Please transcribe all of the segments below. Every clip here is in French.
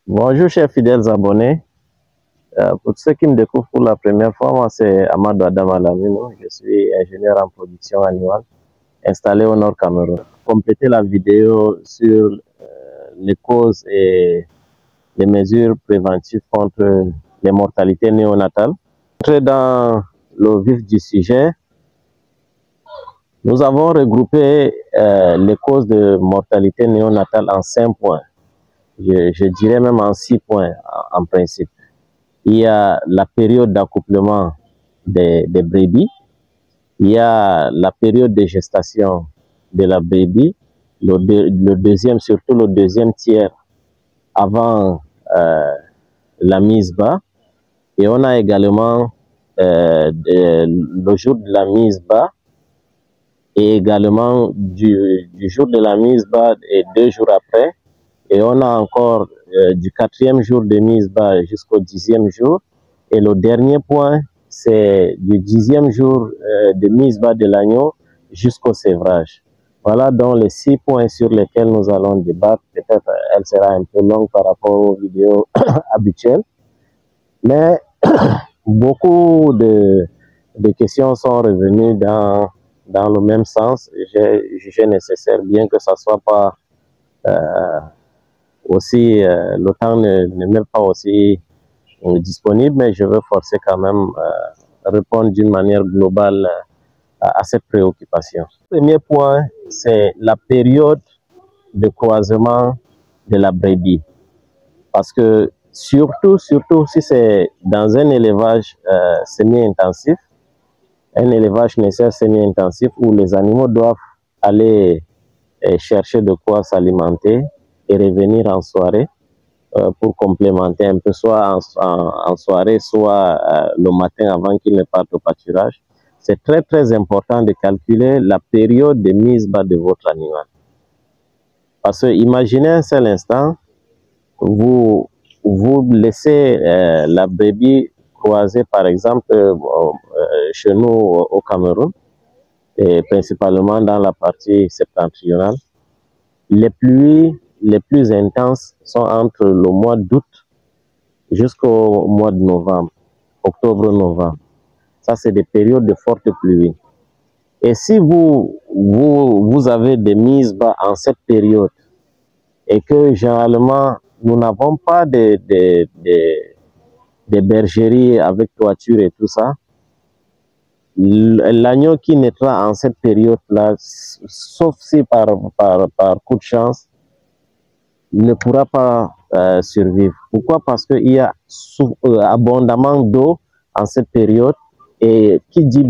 Bonjour chers fidèles abonnés. Pour ceux qui me découvrent pour la première fois, moi c'est Amadou Adam Alamino. Je suis ingénieur en production animale installé au Nord Cameroun. Compléter la vidéo sur les causes et les mesures préventives contre les mortalités néonatales. Entrer dans le vif du sujet, nous avons regroupé les causes de mortalité néonatale en 5 points. Je dirais même en 6 points en principe. Il y a la période d'accouplement des brebis, il y a la période de gestation de la brebis, le deuxième, surtout le deuxième tiers avant la mise bas, et on a également le jour de la mise bas et également du jour de la mise bas et 2 jours après, et on a encore du 4e jour de mise bas jusqu'au 10e jour. Et le dernier point, c'est du 10e jour de mise bas de l'agneau jusqu'au sévrage. Voilà donc les 6 points sur lesquels nous allons débattre. Peut-être elle sera un peu longue par rapport aux vidéos habituelles. Mais beaucoup de questions sont revenues dans le même sens. J'ai jugé nécessaire, bien que ça ne soit pas aussi, le temps ne m'est pas aussi disponible, mais je veux forcer quand même répondre d'une manière globale à cette préoccupation. Le premier point, c'est la période de croisement de la brebis. Parce que surtout si c'est dans un élevage semi-intensif, un élevage naissaire semi-intensif où les animaux doivent aller chercher de quoi s'alimenter et revenir en soirée pour complémenter un peu, soit en soirée, soit le matin avant qu'il ne parte au pâturage. C'est très important de calculer la période de mise bas de votre animal. Parce que imaginez un seul instant, vous laissez la brebis croiser par exemple chez nous au Cameroun, et principalement dans la partie septentrionale. Les pluies les plus intenses sont entre le mois d'août jusqu'au mois de novembre, octobre-novembre. Ça, c'est des périodes de fortes pluies. Et si vous avez des mises bas en cette période et que généralement, nous n'avons pas des bergeries avec toiture et tout ça, l'agneau qui naîtra en cette période-là, sauf si par coup de chance, ne pourra pas survivre. Pourquoi? Parce qu'il y a abondamment d'eau en cette période, et qui dit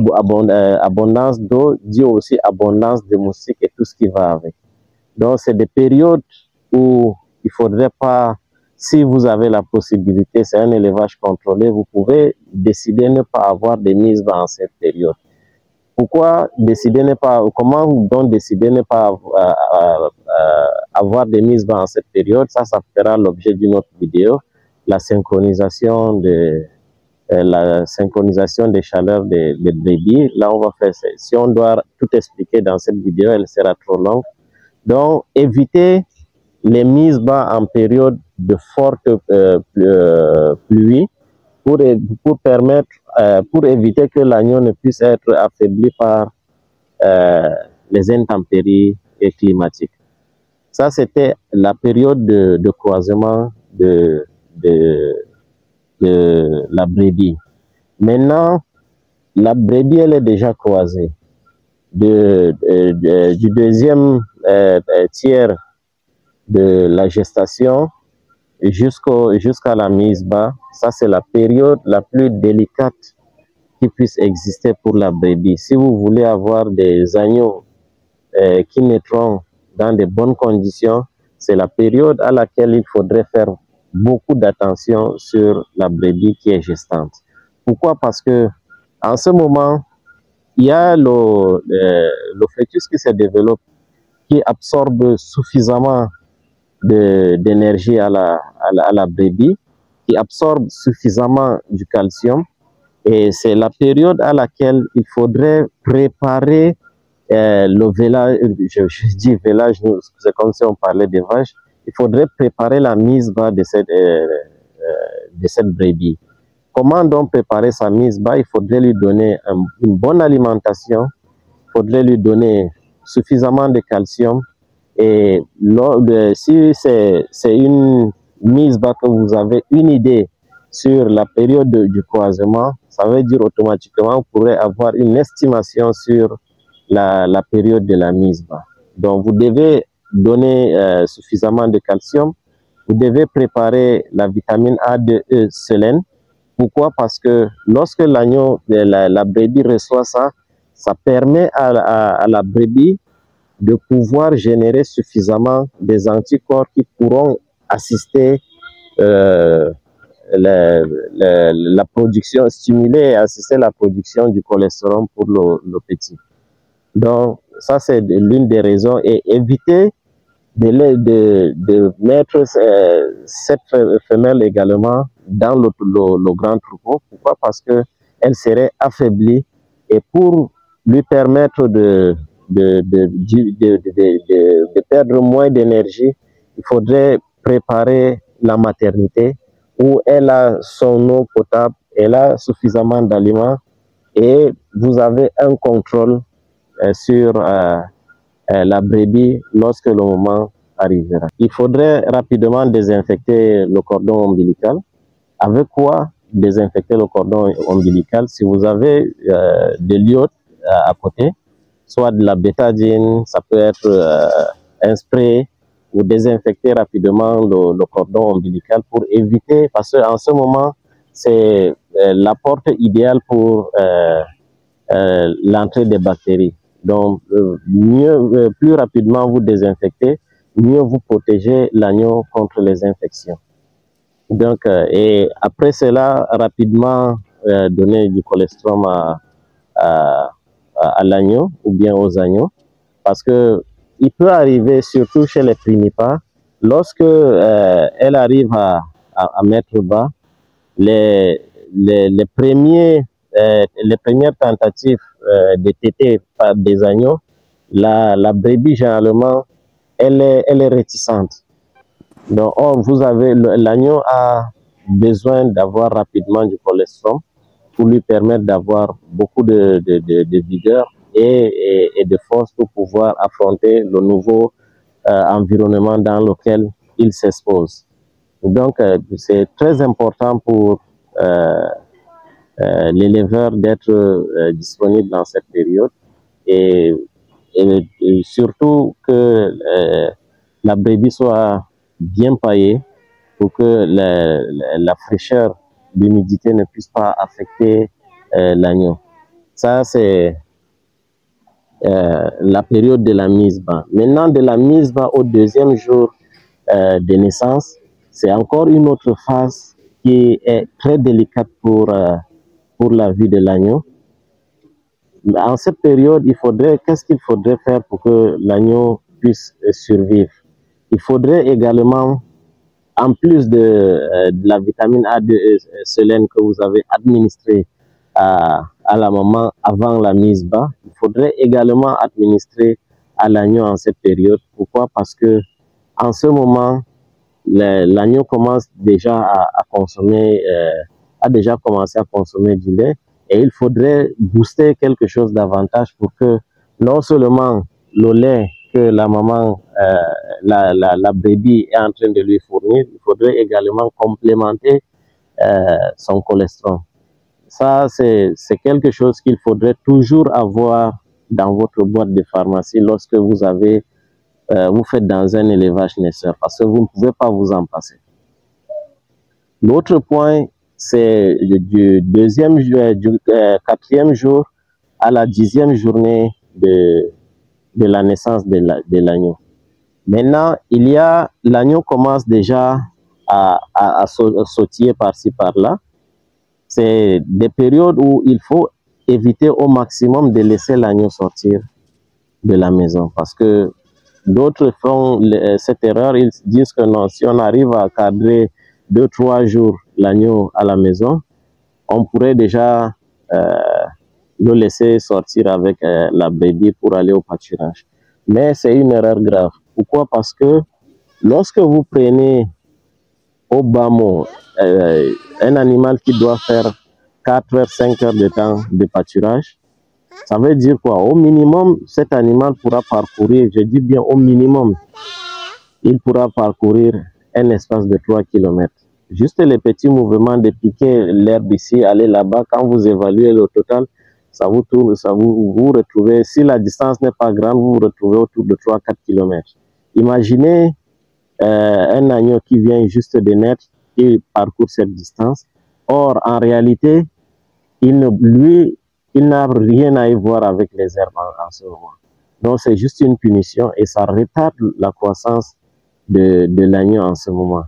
abondance d'eau dit aussi abondance de moustiques et tout ce qui va avec. Donc c'est des périodes où il ne faudrait pas, si vous avez la possibilité, c'est un élevage contrôlé, vous pouvez décider de ne pas avoir de mise en cette période. Pourquoi décider ne pas, comment donc décider ne pas avoir des mises bas en cette période? Ça fera l'objet d'une autre vidéo, la synchronisation des chaleurs des brebis. Là, on va faire, si on doit tout expliquer dans cette vidéo, elle sera trop longue. Donc, éviter les mises bas en période de forte pluie pour permettre, pour éviter que l'agneau ne puisse être affaibli par les intempéries climatiques. Ça, c'était la période de croisement de la brebis. Maintenant, la brebis, elle est déjà croisée. Du deuxième tiers de la gestation jusqu'à la mise bas, ça c'est la période la plus délicate qui puisse exister pour la brebis. Si vous voulez avoir des agneaux qui naîtront dans de bonnes conditions, c'est la période à laquelle il faudrait faire beaucoup d'attention sur la brebis qui est gestante. Pourquoi? Parce que en ce moment, il y a le fœtus qui se développe, qui absorbe suffisamment d'énergie à la brebis, qui absorbe suffisamment du calcium, et c'est la période à laquelle il faudrait préparer le vélage. Je dis vélage, c'est comme si on parlait des vaches. il faudrait préparer la mise bas de cette brebis. Comment donc préparer sa mise bas? Il faudrait lui donner une bonne alimentation, il faudrait lui donner suffisamment de calcium. Et si c'est une mise bas que vous avez une idée sur la période du croisement, ça veut dire automatiquement vous pourrez avoir une estimation sur la période de la mise bas. Donc vous devez donner suffisamment de calcium, vous devez préparer la vitamine A2E sélène. Pourquoi? Parce que lorsque l'agneau, la brebis reçoit ça, ça permet à la brebis de pouvoir générer suffisamment des anticorps qui pourront assister la production, stimuler et assister la production du cholestérol pour le petit. Donc, ça c'est l'une des raisons, et éviter de mettre cette femelle également dans le grand troupeau. Pourquoi? Parce qu'elle serait affaiblie, et pour lui permettre de perdre moins d'énergie, il faudrait préparer la maternité où elle a son eau potable, elle a suffisamment d'aliments, et vous avez un contrôle sur la brebis lorsque le moment arrivera. Il faudrait rapidement désinfecter le cordon ombilical. Avec quoi désinfecter le cordon ombilical? Si vous avez de l'iode à côté, soit de la bétadine, ça peut être un spray, ou désinfecter rapidement le cordon ombilical pour éviter, parce qu'en ce moment, c'est la porte idéale pour l'entrée des bactéries. Donc, plus rapidement vous désinfectez, mieux vous protégez l'agneau contre les infections. Donc, et après cela, rapidement donner du colostrum à l'agneau ou bien aux agneaux, parce que il peut arriver, surtout chez les primipares, lorsque elle arrive à mettre bas, les premières tentatives de téter par des agneaux, la brebis généralement elle est réticente. Donc, l'agneau a besoin d'avoir rapidement du colostrum pour lui permettre d'avoir beaucoup de vigueur et de force pour pouvoir affronter le nouveau environnement dans lequel il s'expose. Donc, c'est très important pour l'éleveur d'être disponible dans cette période, et surtout que la brebis soit bien paillée pour que la fraîcheur, l'humidité ne puisse pas affecter l'agneau. Ça, c'est la période de la mise bas. Maintenant, de la mise bas au deuxième jour de naissance, c'est encore une autre phase qui est très délicate pour la vie de l'agneau. En cette période, qu'est-ce qu'il faudrait faire pour que l'agneau puisse survivre? Il faudrait également, en plus de la vitamine A2 sélène que vous avez administrée à la maman avant la mise bas, il faudrait également administrer à l'agneau en cette période. Pourquoi? Parce que en ce moment, l'agneau commence déjà à consommer, a déjà commencé à consommer du lait, et il faudrait booster quelque chose davantage pour que non seulement le lait que la maman, la brebis est en train de lui fournir, il faudrait également complémenter son cholestérol. Ça, c'est quelque chose qu'il faudrait toujours avoir dans votre boîte de pharmacie lorsque vous faites dans un élevage naisseur, parce que vous ne pouvez pas vous en passer. L'autre point, c'est du quatrième jour à la 10e journée de la naissance de l'agneau. Maintenant, l'agneau commence déjà à sautiller par-ci par-là. C'est des périodes où il faut éviter au maximum de laisser l'agneau sortir de la maison, parce que d'autres font cette erreur. Ils disent que non, si on arrive à cadrer 2-3 jours l'agneau à la maison, on pourrait déjà le laisser sortir avec la brebis pour aller au pâturage. Mais c'est une erreur grave. Pourquoi? Parce que Lorsque vous prenez au bas mot un animal qui doit faire 4 heures, 5 heures de temps de pâturage, ça veut dire quoi? Au minimum, cet animal pourra parcourir, je dis bien au minimum, il pourra parcourir un espace de 3 km. Juste les petits mouvements de piquer l'herbe ici, aller là-bas, quand vous évaluez le total, ça vous tourne, vous retrouvez, si la distance n'est pas grande, vous vous retrouvez autour de 3-4 km. Imaginez un agneau qui vient juste de naître, qui parcourt cette distance. Or, en réalité, il n'a rien à y voir avec les herbes en ce moment. Donc, c'est juste une punition et ça retarde la croissance de l'agneau en ce moment.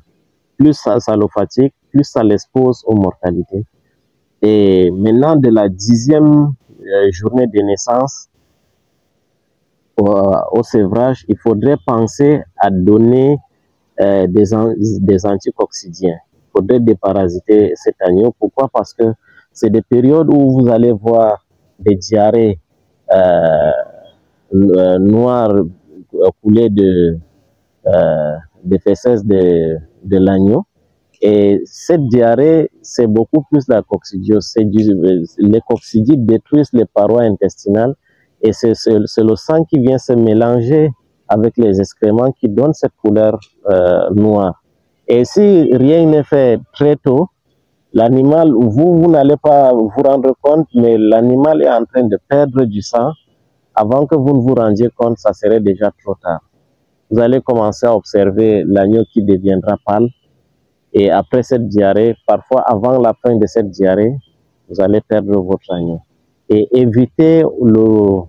Plus ça le fatigue, plus ça l'expose aux mortalités. Et maintenant, de la 10e journée de naissance au sévrage, il faudrait penser à donner des anticoccidiens. Il faudrait déparasiter cet agneau. Pourquoi? Parce que c'est des périodes où vous allez voir des diarrhées noires couler des fesses de l'agneau. Et cette diarrhée, c'est beaucoup plus la coccidiose. Les coccidies détruisent les parois intestinales et c'est le sang qui vient se mélanger avec les excréments qui donnent cette couleur noire. Et si rien n'est fait très tôt, l'animal, vous n'allez pas vous rendre compte, mais l'animal est en train de perdre du sang. Avant que vous ne vous rendiez compte, ça serait déjà trop tard. Vous allez commencer à observer l'agneau qui deviendra pâle. Et après cette diarrhée, parfois avant la fin de cette diarrhée, vous allez perdre votre agneau. Et évitez le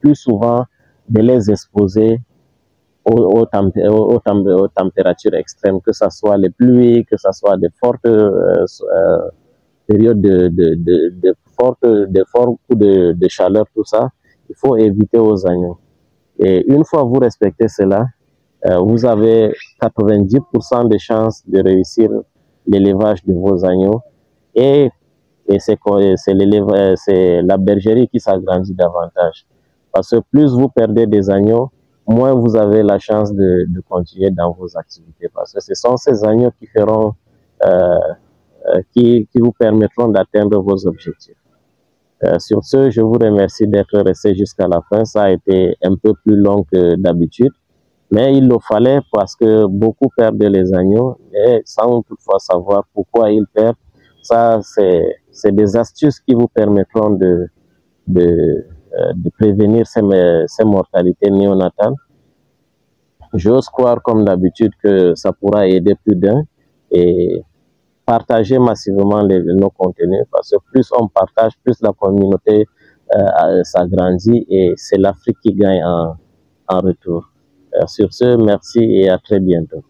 plus souvent de les exposer aux températures extrêmes, que ce soit les pluies, que ce soit des fortes périodes de forts coups de chaleur, tout ça. Il faut éviter aux agneaux. Et une fois vous respectez cela, vous avez 90% de chances de réussir l'élevage de vos agneaux et c'est la bergerie qui s'agrandit davantage. Parce que plus vous perdez des agneaux, moins vous avez la chance de continuer dans vos activités. Parce que ce sont ces agneaux qui feront, qui vous permettront d'atteindre vos objectifs. Sur ce, je vous remercie d'être resté jusqu'à la fin. Ça a été un peu plus long que d'habitude. Mais il le fallait parce que beaucoup perdent les agneaux et sans toutefois savoir pourquoi ils perdent. Ça, c'est des astuces qui vous permettront de prévenir ces mortalités néonatales. J'ose croire, comme d'habitude, que ça pourra aider plus d'un et partager massivement nos contenus parce que plus on partage, plus la communauté s'agrandit et c'est l'Afrique qui gagne en retour. Sur ce, merci et à très bientôt.